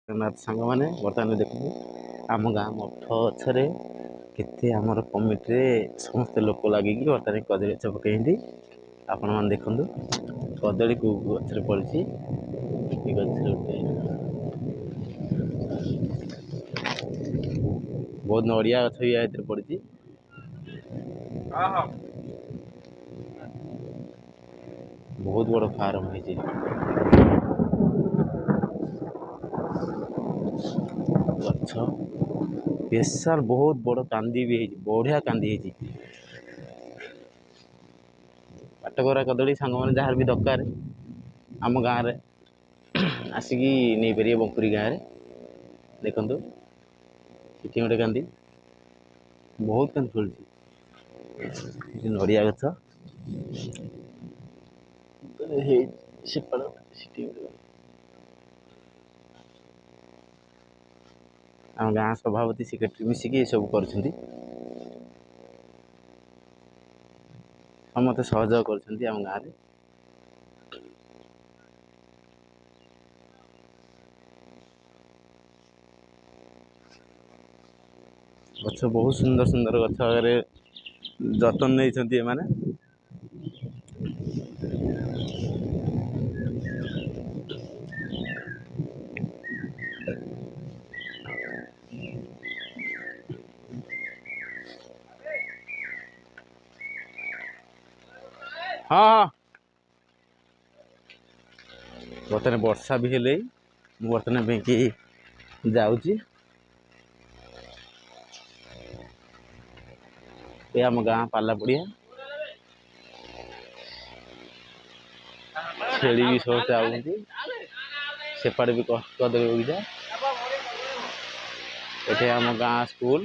ସାଙ୍ଗ ମାନେ ବର୍ତ୍ତମାନ ଦେଖନ୍ତୁ ଆମ ଗାଁ ମଠ ଗଛରେ କେତେ ଆମର କମିଟିରେ ସମସ୍ତେ ଲୋକ ଲାଗିକି ବର୍ତ୍ତମାନ କଦଳୀ ଗଛ ପକେଇଛନ୍ତି। ଆପଣମାନେ ଦେଖନ୍ତୁ କଦଳୀ କୋଉ ଗଛରେ ପଡ଼ିଛି। ଏ ଗଛରେ ବହୁତ ନଡ଼ିଆ ଗଛ ବି ୟା ଭିତରେ ପଡ଼ିଛି। ବହୁତ ବଡ଼ ଫାର୍ମ ହେଇଛି। ଗଛ ସ୍ପେଶାଲ ବହୁତ ବଡ଼ କାନ୍ଦି ବି ହେଇଛି, ବଢ଼ିଆ କାନ୍ଦି ହେଇଛି। ପାଟକରା କଦଳୀ ସାଙ୍ଗମାନେ ଯାହାର ବି ଦରକାର ଆମ ଗାଁରେ ଆସିକି ନେଇପାରିବେ। ବଙ୍କୁରି ଗାଁରେ ଦେଖନ୍ତୁ ସେଠି ଗୋଟେ କାନ୍ଦି, ବହୁତ କାନ୍ଦି ଫଳିଛି। ନଡ଼ିଆ ଗଛ ଆମ ଗାଁ ସଭାପତି ସେକ୍ରେଟାରୀ ମିଶିକି ଏସବୁ କରୁଛନ୍ତି। ସମସ୍ତେ ସହଯୋଗ କରୁଛନ୍ତି ଆମ ଗାଁରେ। ଗଛ ବହୁତ ସୁନ୍ଦର ସୁନ୍ଦର ଗଛ ଆଗରେ ଯତ୍ନ ନେଇଛନ୍ତି ଏମାନେ। ହଁ ବର୍ତ୍ତମାନ ବର୍ଷା ବି ହେଲେ ମୁଁ ବର୍ତ୍ତମାନ ପାଇଁକି ଯାଉଛି। ଏ ଆମ ଗାଁ ପାଲା ପଡ଼ିଆ, ଛେଳି ବି ସମସ୍ତେ ଆଉଛନ୍ତି। ସେପାଟେ ବି କଦଳୀ ବଗିଚା, ଏଠି ଆମ ଗାଁ ସ୍କୁଲ।